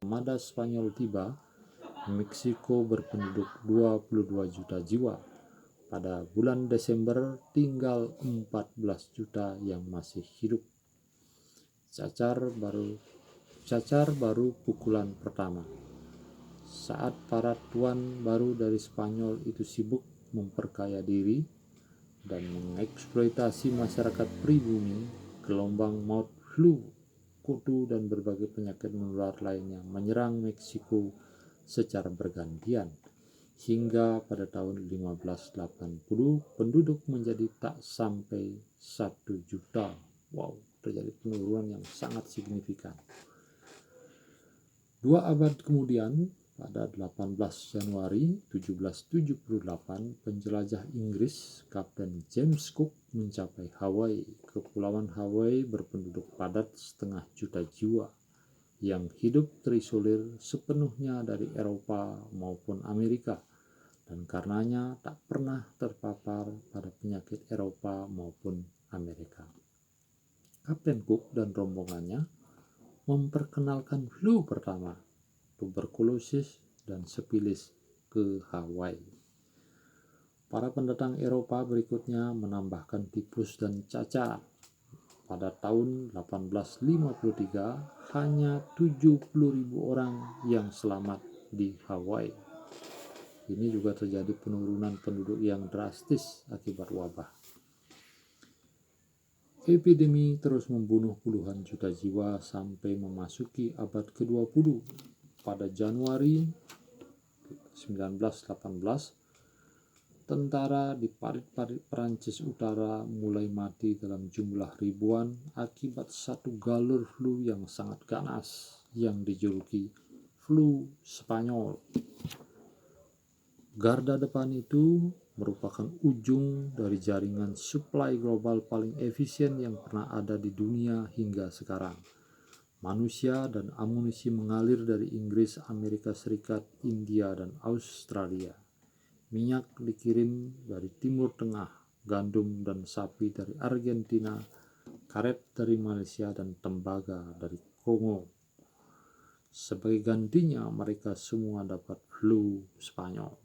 armada Spanyol tiba, Meksiko berpenduduk 22 juta jiwa. Pada bulan Desember tinggal 14 juta yang masih hidup. Cacar baru pukulan pertama. Saat para tuan baru dari Spanyol itu sibuk memperkaya diri dan mengeksploitasi masyarakat pribumi, gelombang maut flu, kutu, dan berbagai penyakit menular lainnya menyerang Meksiko secara bergantian. Hingga pada tahun 1580 penduduk menjadi tak sampai 1 juta. Wow, terjadi penurunan yang sangat signifikan. 2 abad kemudian, pada 18 Januari 1778, penjelajah Inggris Kapten James Cook mencapai Hawaii. Kepulauan Hawaii berpenduduk padat 0,5 juta jiwa yang hidup terisolir sepenuhnya dari Eropa maupun Amerika, dan karenanya tak pernah terpapar pada penyakit Eropa maupun Amerika. Kapten Cook dan rombongannya memperkenalkan flu pertama, tuberkulosis, dan sifilis ke Hawaii. Para pendatang Eropa berikutnya menambahkan tifus dan cacar. Pada tahun 1853, hanya 70.000 orang yang selamat di Hawaii. Ini juga terjadi penurunan penduduk yang drastis akibat wabah. Epidemi terus membunuh puluhan juta jiwa sampai memasuki abad ke-20. Pada Januari 1918, tentara di parit-parit Perancis Utara mulai mati dalam jumlah ribuan akibat satu galur flu yang sangat ganas yang dijuluki flu Spanyol. Garda depan itu merupakan ujung dari jaringan suplai global paling efisien yang pernah ada di dunia hingga sekarang. Manusia dan amunisi mengalir dari Inggris, Amerika Serikat, India, dan Australia. Minyak dikirim dari Timur Tengah, gandum dan sapi dari Argentina, karet dari Malaysia, dan tembaga dari Kongo. Sebagai gantinya, mereka semua dapat flu Spanyol.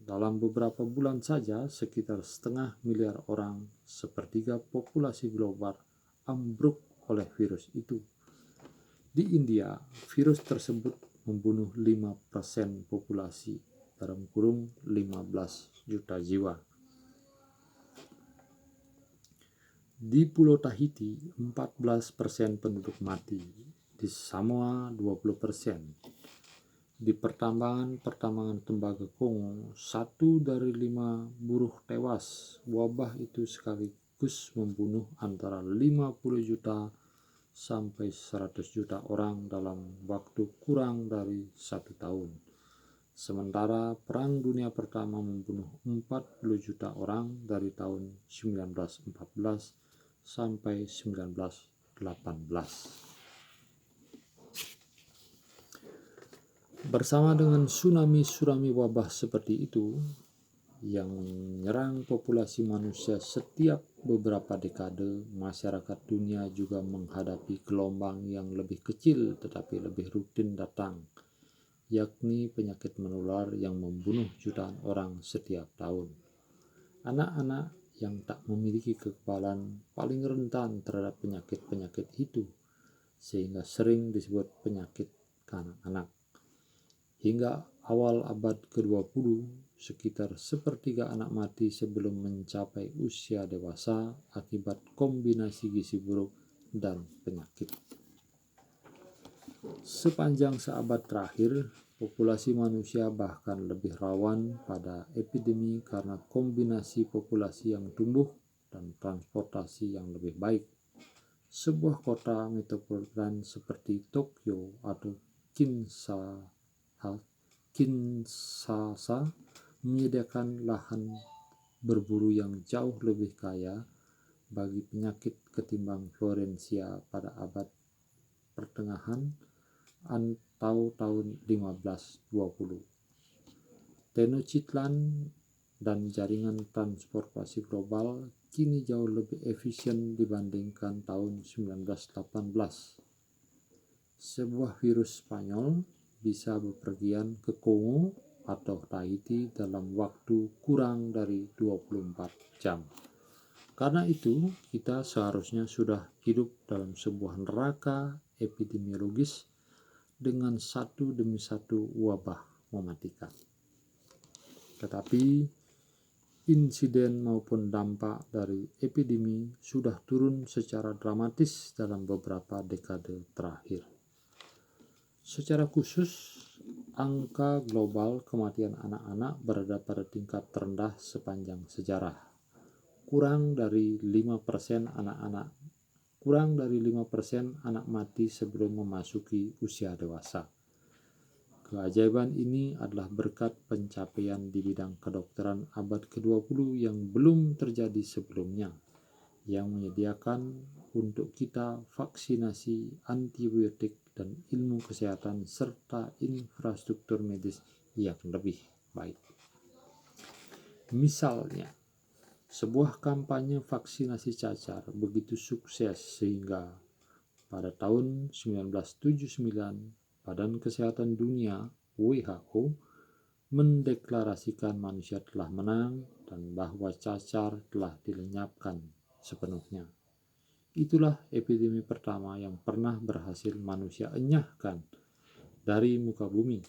Dalam beberapa bulan saja, sekitar 0,5 miliar orang, sepertiga populasi global, ambruk oleh virus itu. Di India, virus tersebut membunuh 5% populasi, dalam kurung 15 juta jiwa. Di Pulau Tahiti, 14% penduduk mati. Di Samoa, 20%. Di pertambangan tembaga Kongo, 1 dari 5 buruh tewas. Wabah itu sekaligus membunuh antara 50 juta sampai 100 juta orang dalam waktu kurang dari 1 tahun. Sementara Perang Dunia Pertama membunuh 40 juta orang dari tahun 1914 sampai 1918. Bersama dengan tsunami wabah seperti itu yang menyerang populasi manusia setiap beberapa dekade, masyarakat dunia juga menghadapi gelombang yang lebih kecil tetapi lebih rutin datang, yakni penyakit menular yang membunuh jutaan orang setiap tahun. Anak-anak yang tak memiliki kekebalan paling rentan terhadap penyakit-penyakit itu, sehingga sering disebut penyakit kanak-kanak. Hingga awal abad ke-20, sekitar sepertiga anak mati sebelum mencapai usia dewasa akibat kombinasi gizi buruk dan penyakit. Sepanjang seabad terakhir, populasi manusia bahkan lebih rawan pada epidemi karena kombinasi populasi yang tumbuh dan transportasi yang lebih baik. Sebuah kota metropolitan seperti Tokyo atau Kinshasa menyediakan lahan berburu yang jauh lebih kaya bagi penyakit ketimbang Florencia pada abad pertengahan atau tahun 1520. Tenochtitlan dan jaringan transportasi global kini jauh lebih efisien dibandingkan tahun 1918. sebuah virus Spanyol bisa bepergian ke Kongo atau Tahiti dalam waktu kurang dari 24 jam. Karena itu, kita seharusnya sudah hidup dalam sebuah neraka epidemiologis dengan satu demi satu wabah mematikan. Tetapi insiden maupun dampak dari epidemi sudah turun secara dramatis dalam beberapa dekade terakhir. Secara khusus, angka global kematian anak-anak berada pada tingkat terendah sepanjang sejarah. Kurang dari 5% anak mati sebelum memasuki usia dewasa. Keajaiban ini adalah berkat pencapaian di bidang kedokteran abad ke-20 yang belum terjadi sebelumnya, yang menyediakan untuk kita vaksinasi, antibiotik, dan ilmu kesehatan serta infrastruktur medis yang lebih baik. Misalnya, sebuah kampanye vaksinasi cacar begitu sukses sehingga pada tahun 1979 Badan Kesehatan Dunia WHO mendeklarasikan manusia telah menang dan bahwa cacar telah dilenyapkan sepenuhnya. Itulah epidemi pertama yang pernah berhasil manusia enyahkan dari muka bumi.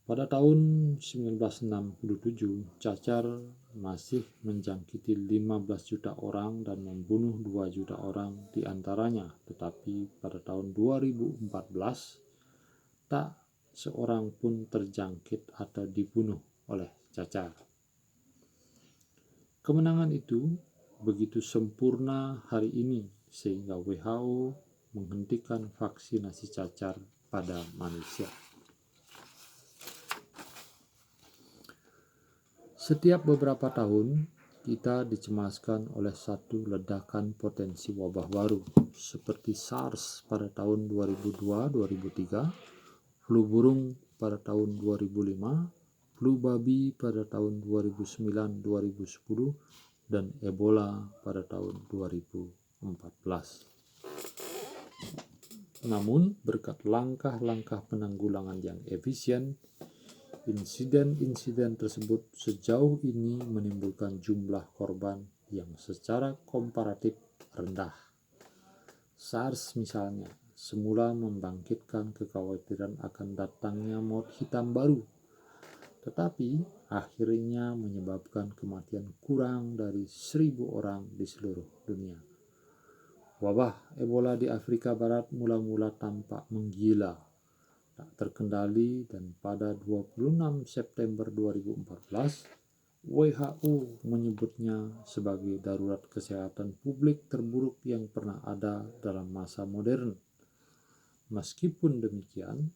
Pada tahun 1967, cacar masih menjangkiti 15 juta orang dan membunuh 2 juta orang di antaranya. Tetapi pada tahun 2014, tak seorang pun terjangkit atau dibunuh oleh cacar. Kemenangan itu begitu sempurna hari ini sehingga WHO menghentikan vaksinasi cacar pada manusia. Setiap beberapa tahun, kita dicemaskan oleh satu ledakan potensi wabah baru, seperti SARS pada tahun 2002-2003, flu burung pada tahun 2005, flu babi pada tahun 2009-2010, dan Ebola pada tahun 2014. Namun, berkat langkah-langkah penanggulangan yang efisien, insiden-insiden tersebut sejauh ini menimbulkan jumlah korban yang secara komparatif rendah. SARS misalnya, semula membangkitkan kekhawatiran akan datangnya maut hitam baru, tetapi akhirnya menyebabkan kematian kurang dari 1.000 orang di seluruh dunia. Wabah Ebola di Afrika Barat mula-mula tampak menggila, tak terkendali, dan pada 26 September 2014, WHO menyebutnya sebagai darurat kesehatan publik terburuk yang pernah ada dalam masa modern. Meskipun demikian,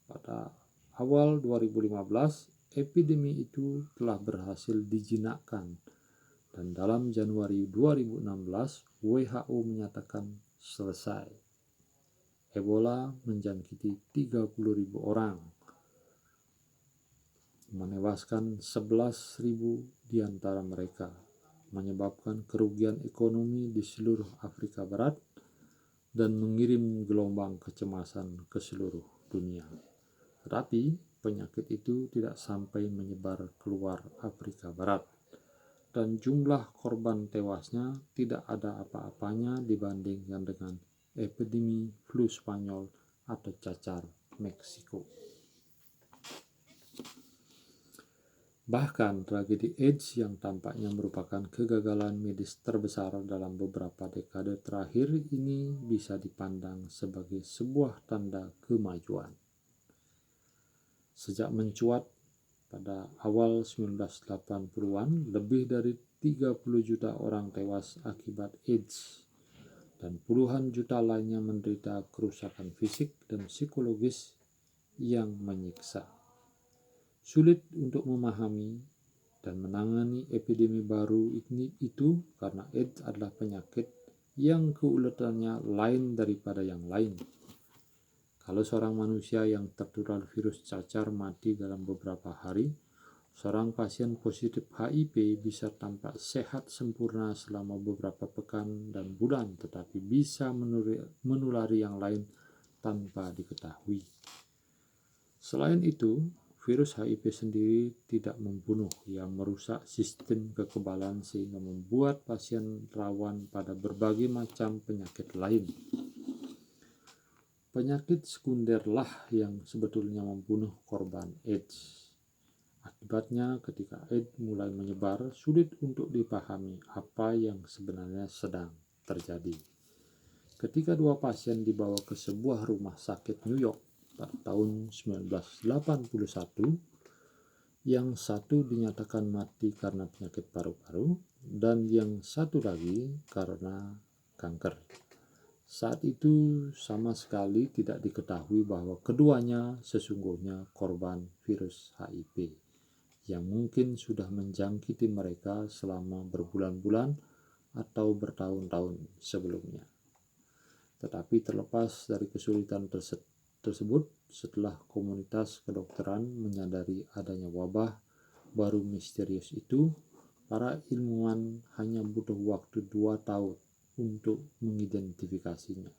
pada awal 2015, epidemi itu telah berhasil dijinakkan, dan dalam Januari 2016, WHO menyatakan selesai. Ebola menjangkiti 30.000 orang, menewaskan 11.000 di antara mereka, menyebabkan kerugian ekonomi di seluruh Afrika Barat, dan mengirim gelombang kecemasan ke seluruh dunia. Tetapi penyakit itu tidak sampai menyebar keluar Afrika Barat, dan jumlah korban tewasnya tidak ada apa-apanya dibandingkan dengan epidemi flu Spanyol atau cacar Meksiko. Bahkan tragedi AIDS yang tampaknya merupakan kegagalan medis terbesar dalam beberapa dekade terakhir ini bisa dipandang sebagai sebuah tanda kemajuan. Sejak mencuat pada awal 1980-an, lebih dari 30 juta orang tewas akibat AIDS, dan puluhan juta lainnya menderita kerusakan fisik dan psikologis yang menyiksa. Sulit untuk memahami dan menangani epidemi baru itu karena AIDS adalah penyakit yang keuletannya lain daripada yang lain. Kalau seorang manusia yang tertular virus cacar mati dalam beberapa hari, seorang pasien positif HIV bisa tampak sehat sempurna selama beberapa pekan dan bulan, tetapi bisa menulari yang lain tanpa diketahui. Selain itu, virus HIV sendiri tidak membunuh, yang merusak sistem kekebalan sehingga membuat pasien rawan pada berbagai macam penyakit lain. Penyakit sekunderlah yang sebetulnya membunuh korban AIDS. Akibatnya, ketika AIDS mulai menyebar, sulit untuk dipahami apa yang sebenarnya sedang terjadi. Ketika dua pasien dibawa ke sebuah rumah sakit New York pada tahun 1981, yang satu dinyatakan mati karena penyakit paru-paru dan yang satu lagi karena kanker. Saat itu sama sekali tidak diketahui bahwa keduanya sesungguhnya korban virus HIV yang mungkin sudah menjangkiti mereka selama berbulan-bulan atau bertahun-tahun sebelumnya. Tetapi terlepas dari kesulitan tersebut, setelah komunitas kedokteran menyadari adanya wabah baru misterius itu, para ilmuwan hanya butuh waktu 2 tahun untuk mengidentifikasinya,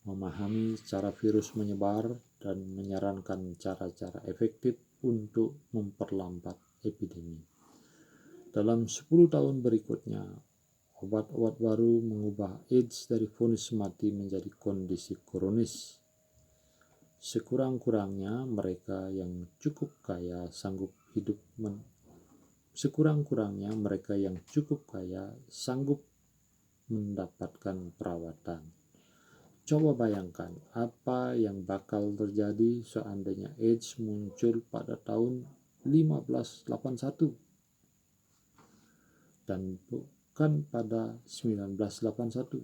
memahami cara virus menyebar, dan menyarankan cara-cara efektif untuk memperlambat epidemi. Dalam 10 tahun berikutnya, obat-obat baru mengubah AIDS dari vonis mati menjadi kondisi kronis. Sekurang-kurangnya mereka yang cukup kaya sanggup mendapatkan perawatan. Coba bayangkan apa yang bakal terjadi seandainya AIDS muncul pada tahun 1581 dan bukan pada 1981.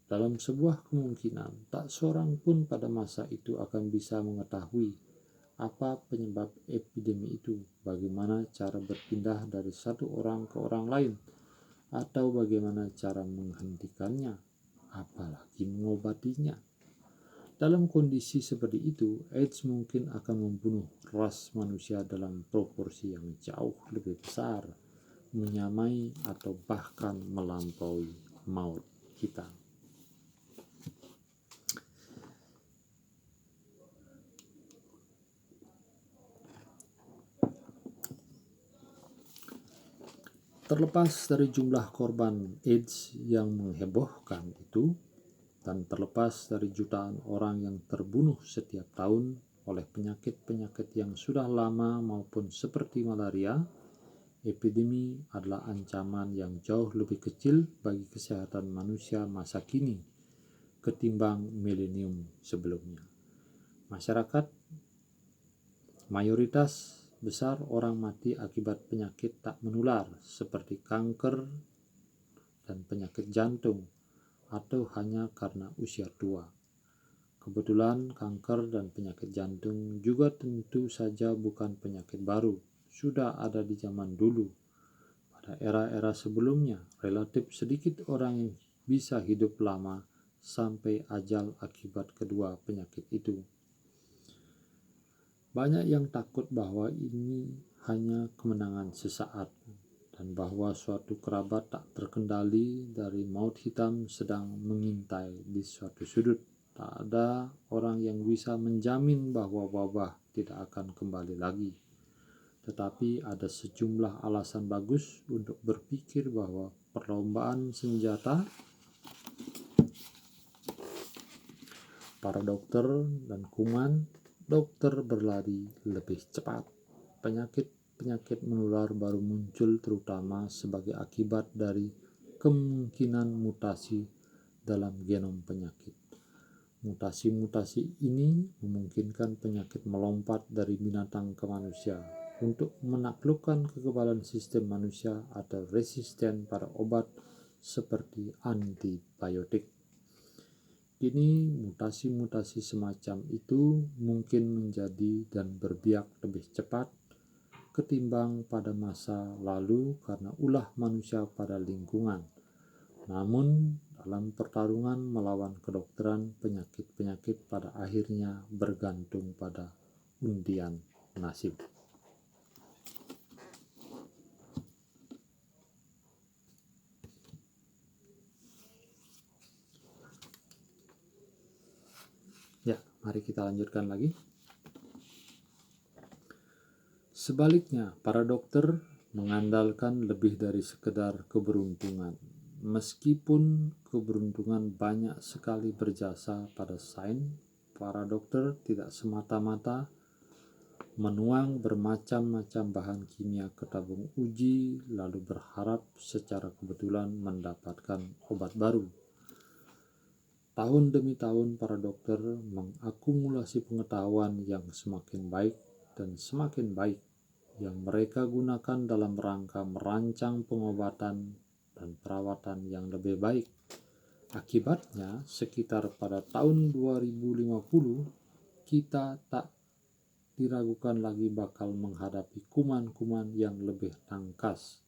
Dalam sebuah kemungkinan, tak seorang pun pada masa itu akan bisa mengetahui apa penyebab epidemi itu, bagaimana cara berpindah dari satu orang ke orang lain, atau bagaimana cara menghentikannya, apalagi mengobatinya. Dalam kondisi seperti itu, AIDS mungkin akan membunuh ras manusia dalam proporsi yang jauh lebih besar, menyamai atau bahkan melampaui maut kita. Terlepas dari jumlah korban AIDS yang menghebohkan itu, dan terlepas dari jutaan orang yang terbunuh setiap tahun oleh penyakit-penyakit yang sudah lama maupun seperti malaria, epidemi adalah ancaman yang jauh lebih kecil bagi kesehatan manusia masa kini ketimbang milenium sebelumnya. Mayoritas besar orang mati akibat penyakit tak menular seperti kanker dan penyakit jantung, atau hanya karena usia tua. Kebetulan kanker dan penyakit jantung juga tentu saja bukan penyakit baru, sudah ada di zaman dulu. Pada era-era sebelumnya, relatif sedikit orang yang bisa hidup lama sampai ajal akibat kedua penyakit itu. Banyak yang takut bahwa ini hanya kemenangan sesaat, dan bahwa suatu kerabat tak terkendali dari maut hitam sedang mengintai di suatu sudut. Tak ada orang yang bisa menjamin bahwa wabah tidak akan kembali lagi. Tetapi ada sejumlah alasan bagus untuk berpikir bahwa perlombaan senjata para dokter dan kuman, dokter berlari lebih cepat. Penyakit menular baru muncul terutama sebagai akibat dari kemungkinan mutasi dalam genom penyakit. Mutasi-mutasi ini memungkinkan penyakit melompat dari binatang ke manusia untuk menaklukkan kekebalan sistem manusia atau resisten pada obat seperti antibiotik. Kini mutasi-mutasi semacam itu mungkin menjadi dan berbiak lebih cepat ketimbang pada masa lalu karena ulah manusia pada lingkungan. Namun, dalam pertarungan melawan kedokteran, penyakit-penyakit pada akhirnya bergantung pada undian nasib. Mari kita lanjutkan lagi. Sebaliknya, para dokter mengandalkan lebih dari sekedar keberuntungan. Meskipun keberuntungan banyak sekali berjasa pada sains, para dokter tidak semata-mata menuang bermacam-macam bahan kimia ke tabung uji lalu berharap secara kebetulan mendapatkan obat baru. Tahun demi tahun para dokter mengakumulasi pengetahuan yang semakin baik dan semakin baik yang mereka gunakan dalam rangka merancang pengobatan dan perawatan yang lebih baik. Akibatnya, sekitar pada tahun 2050, kita tak diragukan lagi bakal menghadapi kuman-kuman yang lebih tangkas.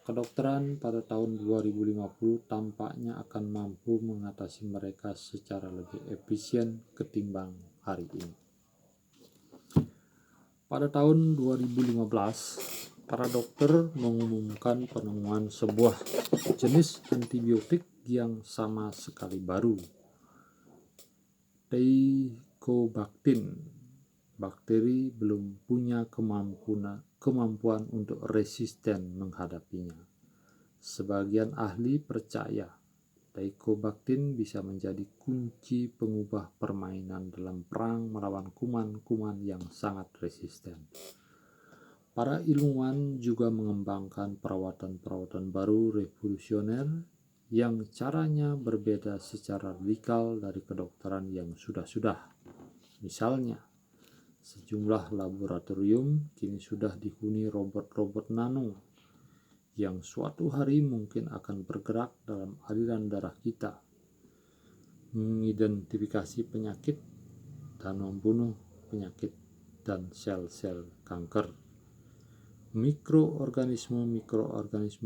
Kedokteran pada tahun 2050 tampaknya akan mampu mengatasi mereka secara lebih efisien ketimbang hari ini. Pada tahun 2015, para dokter mengumumkan penemuan sebuah jenis antibiotik yang sama sekali baru, Teicombactin. Bakteri belum punya kemampuan untuk resisten menghadapinya. Sebagian ahli percaya Teicombactin bisa menjadi kunci pengubah permainan dalam perang melawan kuman-kuman yang sangat resisten. Para ilmuwan juga mengembangkan perawatan-perawatan baru revolusioner yang caranya berbeda secara radikal dari kedokteran yang sudah-sudah. Misalnya, sejumlah laboratorium kini sudah dihuni robot-robot nano yang suatu hari mungkin akan bergerak dalam aliran darah kita, mengidentifikasi penyakit dan membunuh penyakit dan sel-sel kanker. Mikroorganisme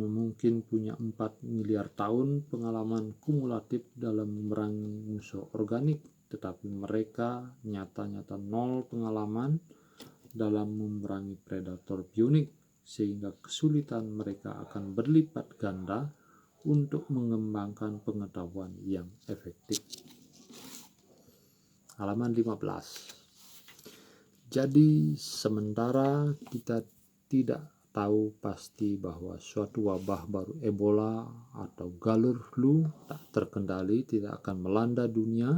mungkin punya 4 miliar tahun pengalaman kumulatif dalam memerangi musuh organik, tetapi mereka nyata-nyata nol pengalaman dalam memerangi predator bionik, sehingga kesulitan mereka akan berlipat ganda untuk mengembangkan pengetahuan yang efektif. Halaman 15. Jadi, sementara kita tidak tahu pasti bahwa suatu wabah baru Ebola atau galur flu tak terkendali tidak akan melanda dunia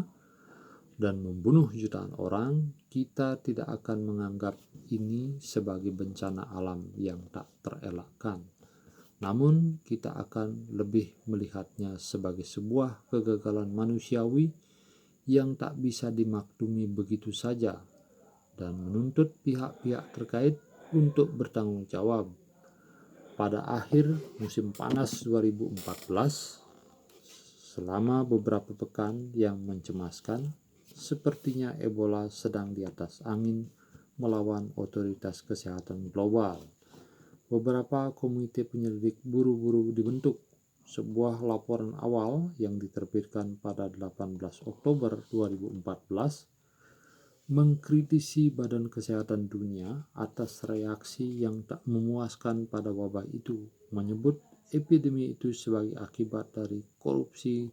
dan membunuh jutaan orang, kita tidak akan menganggap ini sebagai bencana alam yang tak terelakkan. Namun, kita akan lebih melihatnya sebagai sebuah kegagalan manusiawi yang tak bisa dimaklumi begitu saja dan menuntut pihak-pihak terkait untuk bertanggung jawab. Pada akhir musim panas 2014, selama beberapa pekan yang mencemaskan, sepertinya Ebola sedang di atas angin melawan otoritas kesehatan global. Beberapa komite penyelidik buru-buru dibentuk. Sebuah laporan awal yang diterbitkan pada 18 Oktober 2014 mengkritisi Badan Kesehatan Dunia atas reaksi yang tak memuaskan pada wabah itu, menyebut epidemi itu sebagai akibat dari korupsi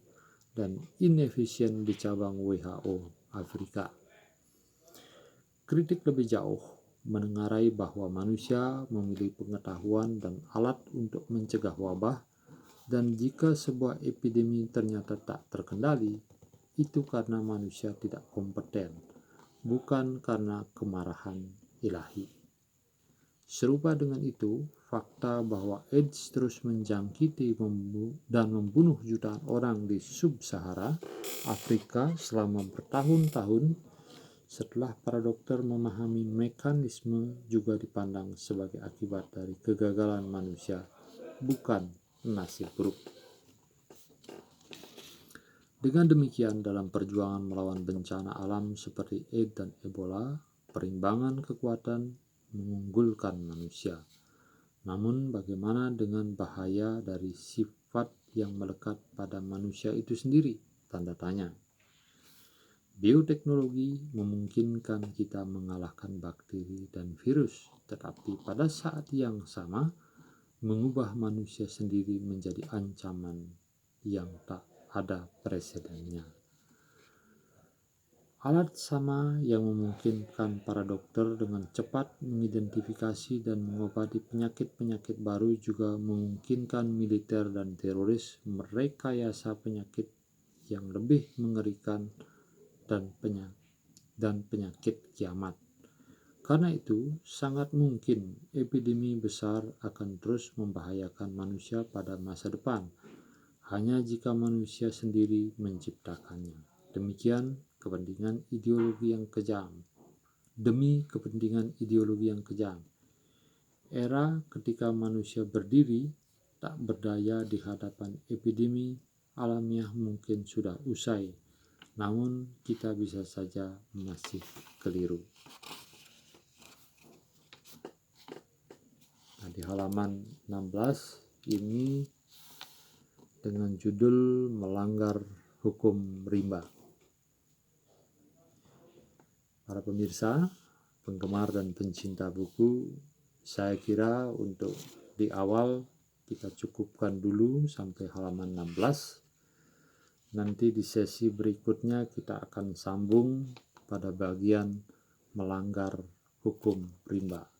dan inefisien di cabang WHO Afrika. Kritik lebih jauh menengarai bahwa manusia memiliki pengetahuan dan alat untuk mencegah wabah, dan jika sebuah epidemi ternyata tak terkendali, itu karena manusia tidak kompeten, bukan karena kemarahan ilahi. Serupa dengan itu, fakta bahwa AIDS terus menjangkiti dan membunuh jutaan orang di sub-Sahara Afrika selama bertahun-tahun setelah para dokter memahami mekanisme juga dipandang sebagai akibat dari kegagalan manusia, bukan nasib buruk. Dengan demikian, dalam perjuangan melawan bencana alam seperti AIDS dan Ebola, perimbangan kekuatan mengunggulkan manusia. Namun bagaimana dengan bahaya dari sifat yang melekat pada manusia itu sendiri? Tanda tanya. Bioteknologi memungkinkan kita mengalahkan bakteri dan virus, tetapi pada saat yang sama mengubah manusia sendiri menjadi ancaman yang tak ada presidennya. Alat sama yang memungkinkan para dokter dengan cepat mengidentifikasi dan mengobati penyakit-penyakit baru juga memungkinkan militer dan teroris merekayasa penyakit yang lebih mengerikan dan penyakit kiamat. Karena itu, sangat mungkin epidemi besar akan terus membahayakan manusia pada masa depan, hanya jika manusia sendiri menciptakannya. Demikian kepentingan ideologi yang kejam. Demi kepentingan ideologi yang kejam, era ketika manusia berdiri tak berdaya di hadapan epidemi alamiah mungkin sudah usai, namun kita bisa saja masih keliru. Nah, di halaman 16 ini dengan judul melanggar hukum rimba. Para pemirsa, penggemar dan pencinta buku, saya kira untuk di awal kita cukupkan dulu sampai halaman 16. Nanti di sesi berikutnya kita akan sambung pada bagian melanggar hukum rimba.